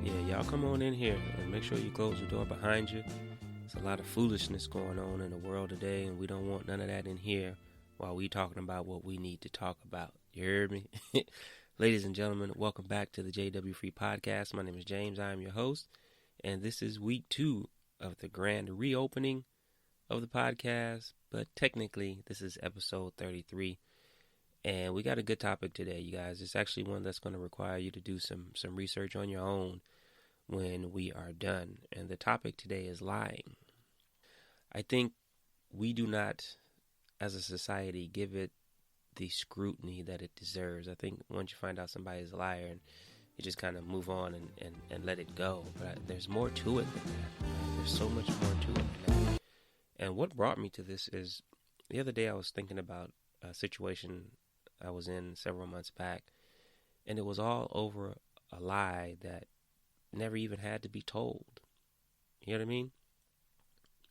Yeah, y'all come on in here and make sure you close the door behind you. There's a lot of foolishness going on in the world today, and we don't want none of that in here while we talking about what we need to talk about. You heard me? Ladies and gentlemen, welcome back to the JW Free Podcast. My name is James. I am your host, and this is week 2 of the grand reopening of the podcast, but technically this is episode 33. And we got a good topic today, you guys. It's actually one that's going to require you to do some research on your own when we are done. And the topic today is lying. I think we do not, as a society, give it the scrutiny that it deserves. I think once you find out somebody's a liar, and you just kind of move on and let it go. But there's more to it than that. There's so much more to it than that. And what brought me to this is the other day I was thinking about a situation I was in several months back, and it was all over a lie that never even had to be told. You know what I mean?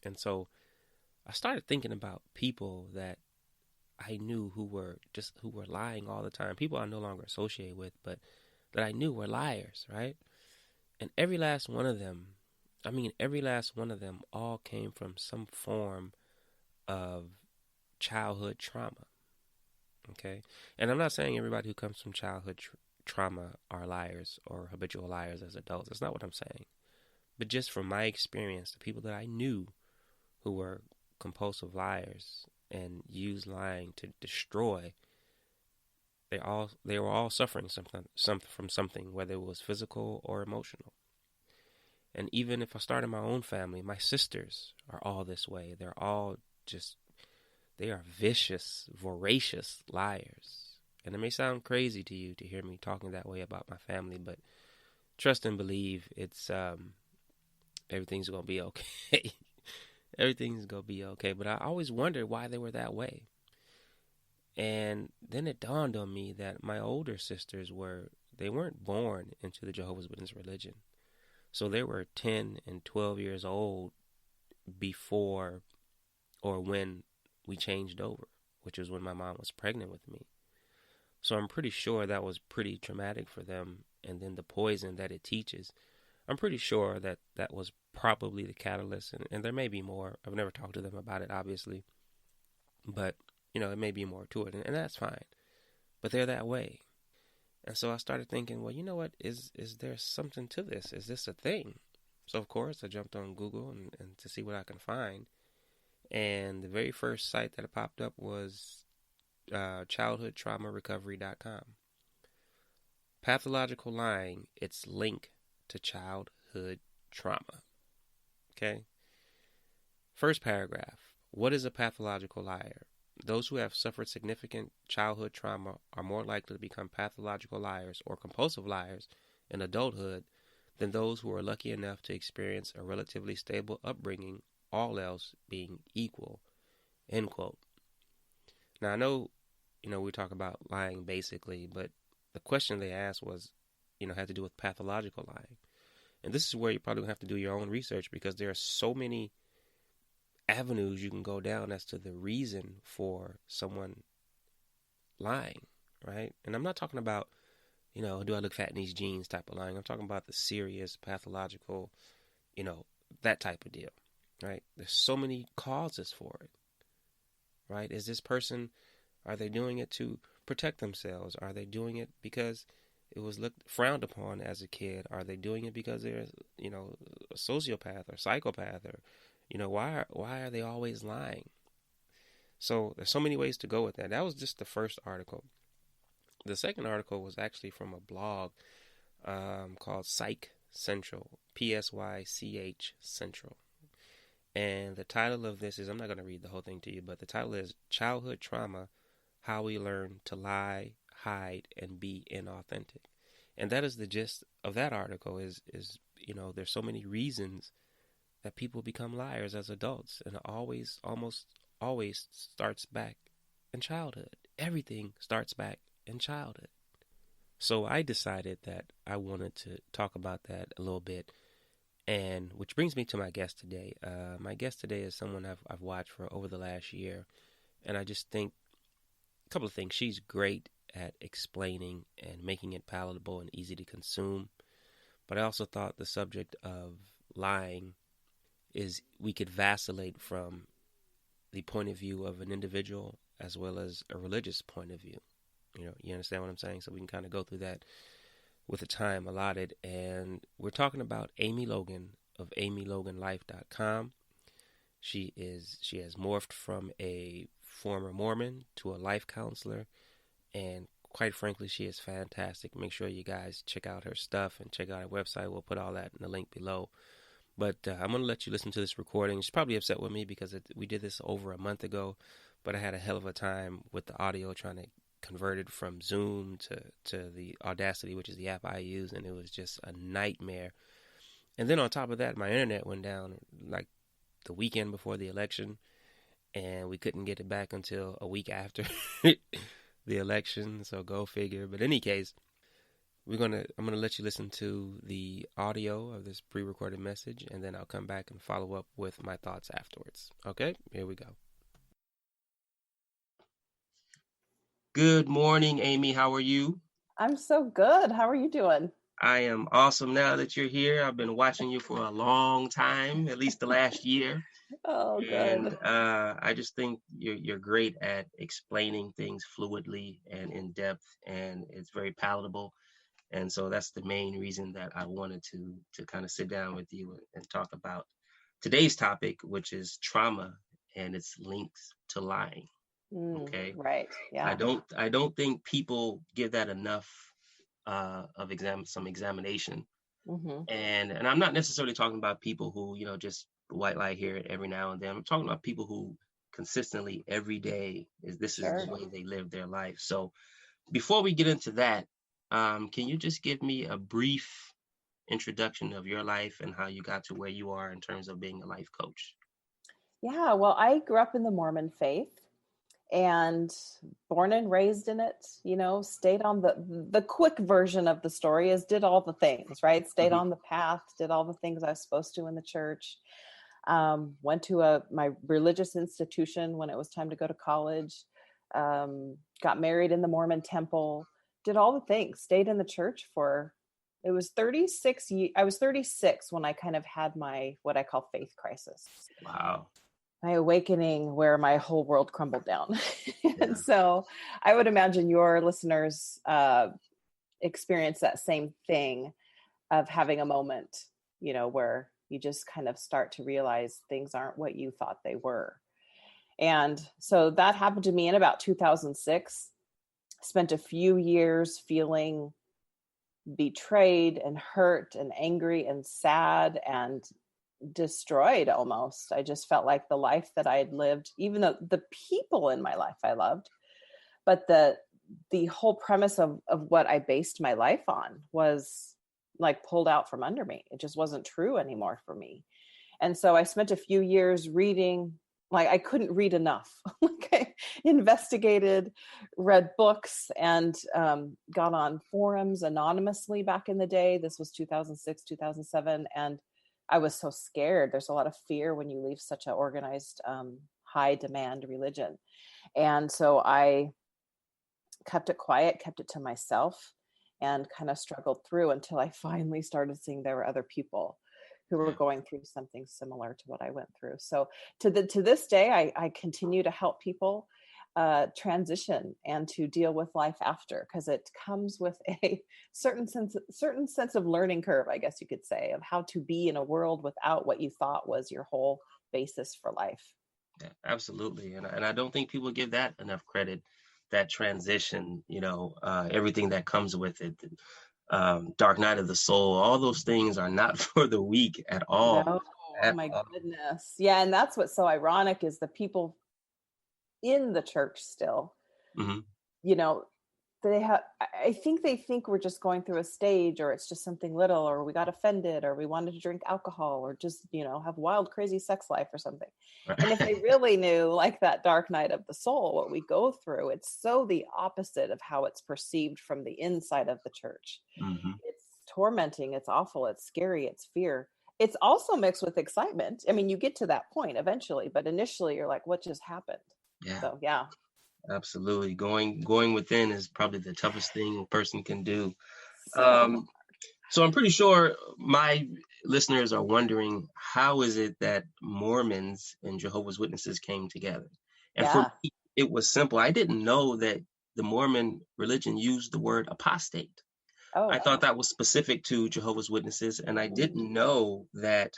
And so I started thinking about people that I knew who were lying all the time. People I no longer associate with, but that I knew were liars, right? And every last one of them all came from some form of childhood trauma. Okay? And I'm not saying everybody who comes from childhood trauma are liars or habitual liars as adults. That's not what I'm saying. But just from my experience, the people that I knew who were compulsive liars and used lying to destroy, they were all suffering from something, whether it was physical or emotional. And even if I start in my own family, my sisters are all this way. They are vicious, voracious liars. And it may sound crazy to you to hear me talking that way about my family, but trust and believe everything's going to be okay. Everything's going to be okay. But I always wondered why they were that way. And then it dawned on me that my older sisters weren't born into the Jehovah's Witness religion. So they were 10 and 12 years old before or when we changed over, which was when my mom was pregnant with me. So I'm pretty sure that was pretty traumatic for them. And then the poison that it teaches, I'm pretty sure that was probably the catalyst. And there may be more. I've never talked to them about it, obviously. But, it may be more to it. And that's fine. But they're that way. And so I started thinking, well, you know what? Is there something to this? Is this a thing? So, of course, I jumped on Google and to see what I can find. And the very first site that popped up was childhoodtraumarecovery.com. Pathological lying, its link to childhood trauma. Okay? First paragraph. What is a pathological liar? Those who have suffered significant childhood trauma are more likely to become pathological liars or compulsive liars in adulthood than those who are lucky enough to experience a relatively stable upbringing, all else being equal. End quote. Now, I know, we talk about lying basically, but the question they asked was, had to do with pathological lying. And this is where you probably have to do your own research because there are so many avenues you can go down as to the reason for someone lying, right? And I'm not talking about, do I look fat in these jeans type of lying. I'm talking about the serious, pathological, that type of deal, right? There's so many causes for it, right? Is this person, are they doing it to protect themselves? Are they doing it because it was frowned upon as a kid? Are they doing it because they're, a sociopath or psychopath or, why are they always lying? So there's so many ways to go with that. That was just the first article. The second article was actually from a blog called Psych Central, PSYCH Central. And the title of this is, I'm not going to read the whole thing to you, but the title is Childhood Trauma, How We Learn to Lie, Hide, and Be Inauthentic. And that is the gist of that article is there's so many reasons that people become liars as adults, and it almost always starts back in childhood. Everything starts back in childhood. So I decided that I wanted to talk about that a little bit, and which brings me to my guest today. My guest today is someone I've watched for over the last year, and I just think a couple of things. She's great at explaining and making it palatable and easy to consume. But I also thought the subject of lying is we could vacillate from the point of view of an individual as well as a religious point of view. You understand what I'm saying? So we can kind of go through that with the time allotted. And we're talking about Amy Logan of amyloganlife.com. She has morphed from a former Mormon to a life counselor, and quite frankly, she is fantastic. Make sure you guys check out her stuff and check out her website. We'll put all that in the link below. But I'm going to let you listen to this recording. She's probably upset with me because we did this over a month ago, but I had a hell of a time with the audio trying to convert it from Zoom to the Audacity, which is the app I use, and it was just a nightmare. And then on top of that, my internet went down like the weekend before the election, and we couldn't get it back until a week after the election, so go figure. But in any case, I'm gonna let you listen to the audio of this pre-recorded message, and then I'll come back and follow up with my thoughts afterwards. Okay, here we go. Good morning, Amy. How are you? I'm so good. How are you doing? I am awesome now that you're here. I've been watching you for a long time, at least the last year. Oh, And good. I just think you're great at explaining things fluidly and in depth, and it's very palatable. And so that's the main reason that I wanted to kind of sit down with you and talk about today's topic, which is trauma and its links to lying. Okay. Right. I Yeah. don't think people give that enough of some examination. Mm-hmm. And I'm not necessarily talking about people who, just white lie here every now and then. I'm talking about people who consistently every day is Sure. the way they live their life. So before we get into that, can you just give me a brief introduction of your life and how you got to where you are in terms of being a life coach? Yeah. Well, I grew up in the Mormon faith and born and raised in it, stayed on the quick version of the story is did all the things, right? Stayed Mm-hmm. on the path, did all the things I was supposed to in the church. Went to my religious institution when it was time to go to college. Got married in the Mormon temple, did all the things, stayed in the church for, it was 36 years. I was 36 when I kind of had my, what I call faith crisis. Wow. My awakening where my whole world crumbled down. Yeah. And so I would imagine your listeners experience that same thing of having a moment, where you just kind of start to realize things aren't what you thought they were. And so that happened to me in about 2006. Spent a few years feeling betrayed and hurt and angry and sad and destroyed almost. I just felt like the life that I had lived, even though the people in my life I loved, but the whole premise of what I based my life on was like pulled out from under me. It just wasn't true anymore for me. And so I spent a few years reading, like I couldn't read enough. Like I investigated, read books, and got on forums anonymously back in the day. This was 2006, 2007. And I was so scared. There's a lot of fear when you leave such an organized, high demand religion. And so I kept it quiet, kept it to myself, and kind of struggled through until I finally started seeing there were other people who were going through something similar to what I went through. So to this day, I continue to help people transition and to deal with life after, because it comes with a certain sense of learning curve, I guess you could say, of how to be in a world without what you thought was your whole basis for life. Yeah, absolutely. And I don't think people give that enough credit, that transition, everything that comes with it. Dark Night of the Soul, all those things are not for the weak at all. No, oh my goodness. Yeah, and that's what's so ironic is the people in the church still, Mm-hmm. I think they think we're just going through a stage, or it's just something little, or we got offended, or we wanted to drink alcohol, or just, have wild, crazy sex life or something. Right. And if they really knew, like that dark night of the soul, what we go through, it's so the opposite of how it's perceived from the inside of the church. Mm-hmm. It's tormenting, it's awful, it's scary, it's fear. It's also mixed with excitement. I mean, you get to that point eventually, but initially you're like, what just happened? Yeah. So, yeah. Absolutely. Going within is probably the toughest thing a person can do. So So I'm pretty sure my listeners are wondering, how is it that Mormons and Jehovah's Witnesses came together? And for Yeah. me, it was simple. I didn't know that the Mormon religion used the word apostate. I Oh. thought that was specific to Jehovah's Witnesses, and I Mm. didn't know that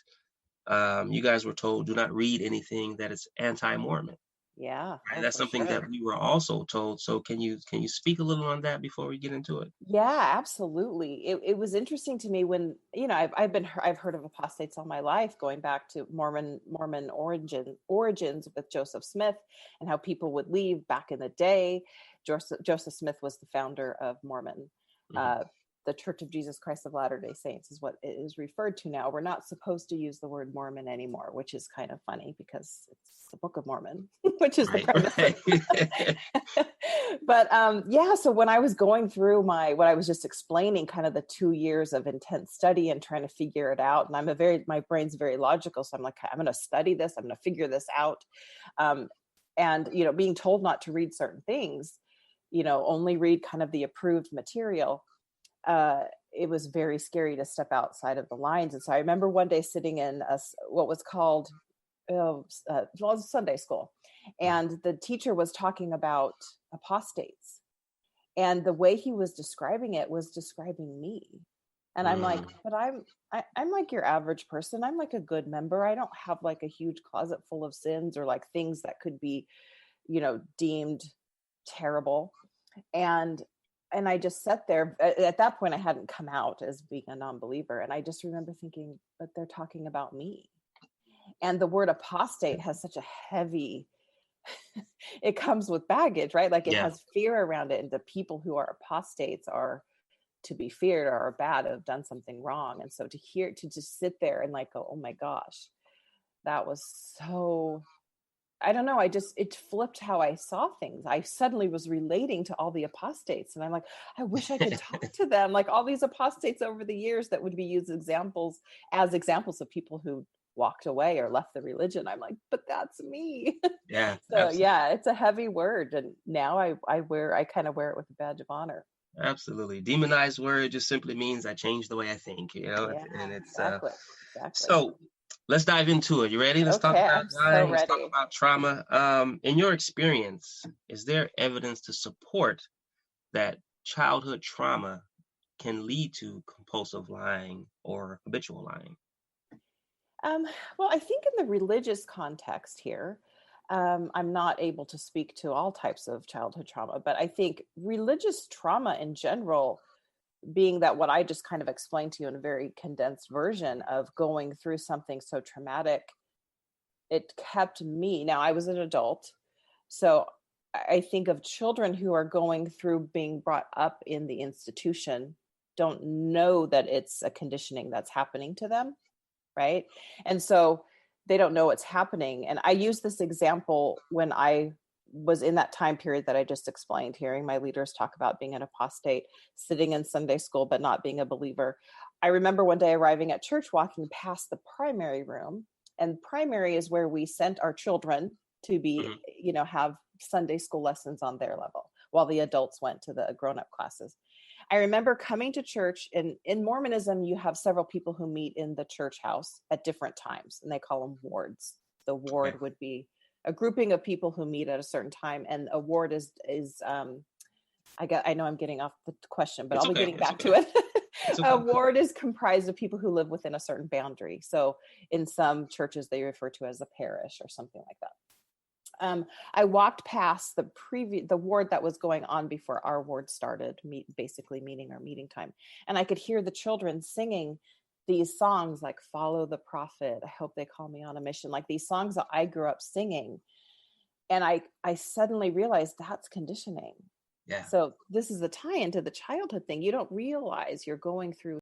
you guys were told, do not read anything that is anti-Mormon. Yeah. Right? Oh, That's for something sure. that we were also told. So can you speak a little on that before we get into it? Yeah, absolutely. It was interesting to me when, I've heard of apostates all my life, going back to Mormon origins with Joseph Smith, and how people would leave back in the day. Joseph Smith was the founder of Mormon. Hmm. Uh, the Church of Jesus Christ of Latter-day Saints is what it is referred to now. We're not supposed to use the word Mormon anymore, which is kind of funny because it's the Book of Mormon, which is the Right, premise of right. but yeah, so when I was going through what I was just explaining, kind of the 2 years of intense study and trying to figure it out, and my brain's very logical, so I'm like, I'm going to study this, I'm going to figure this out. um, and being told not to read certain things, only read kind of the approved material. It was very scary to step outside of the lines. And so I remember one day sitting in what was called Sunday school, and the teacher was talking about apostates, and the way he was describing it was describing me. And I'm like, Mm. but I'm like your average person. I'm like a good member. I don't have like a huge closet full of sins or like things that could be, deemed terrible. And I just sat there. At that point, I hadn't come out as being a non-believer, and I just remember thinking, but they're talking about me. And the word apostate has such a heavy it comes with baggage, right? Like, it Yeah. has fear around it, and the people who are apostates are to be feared, or are bad, have done something wrong. And so to just sit there and like go, oh my gosh, that was so, I don't know, it flipped how I saw things. I suddenly was relating to all the apostates, and I'm like, I wish I could talk to them, like all these apostates over the years that would be used as examples of people who walked away or left the religion. I'm like, but that's me. Yeah, So absolutely. yeah, it's a heavy word, and now I kind of wear it with a badge of honor. Absolutely. Demonized word just simply means I changed the way I think, Yeah, and it's exactly. Exactly. so let's dive into it. You ready? Let's talk Okay, about I'm so lying. Let's talk ready. about trauma. In your experience, is there evidence to support that childhood trauma can lead to compulsive lying or habitual lying? Um, well, I think in the religious context here, I'm not able to speak to all types of childhood trauma, but I think religious trauma in general, being that what I just kind of explained to you in a very condensed version of going through something so traumatic, it kept me. Now, I was an adult, so I think of children who are going through being brought up in the institution don't know that it's a conditioning that's happening to them, right? And so they don't know what's happening. And I use this example when I was in that time period that I just explained, hearing my leaders talk about being an apostate, sitting in Sunday school, but not being a believer. I remember one day arriving at church, walking past the primary room, and primary is where we sent our children to be, Hmm. have Sunday school lessons on their level while the adults went to the grown-up classes. I remember coming to church, and in Mormonism, you have several people who meet in the church house at different times, and they call them wards. The Okay. ward would be a grouping of people who meet at a certain time, and a ward is I know I'm getting off the question, but It's I'll be okay. getting It's back okay. to it. It's A okay. ward is comprised of people who live within a certain boundary. So in some churches, they refer to as a parish or something like that. I walked past the ward that was going on before our ward started, basically meeting our meeting time, and I could hear the children singing these songs like "Follow the Prophet," "I Hope They Call Me on a Mission," like these songs that I grew up singing, and I suddenly realized that's conditioning. Yeah. So this is a tie into the childhood thing. You don't realize you're going through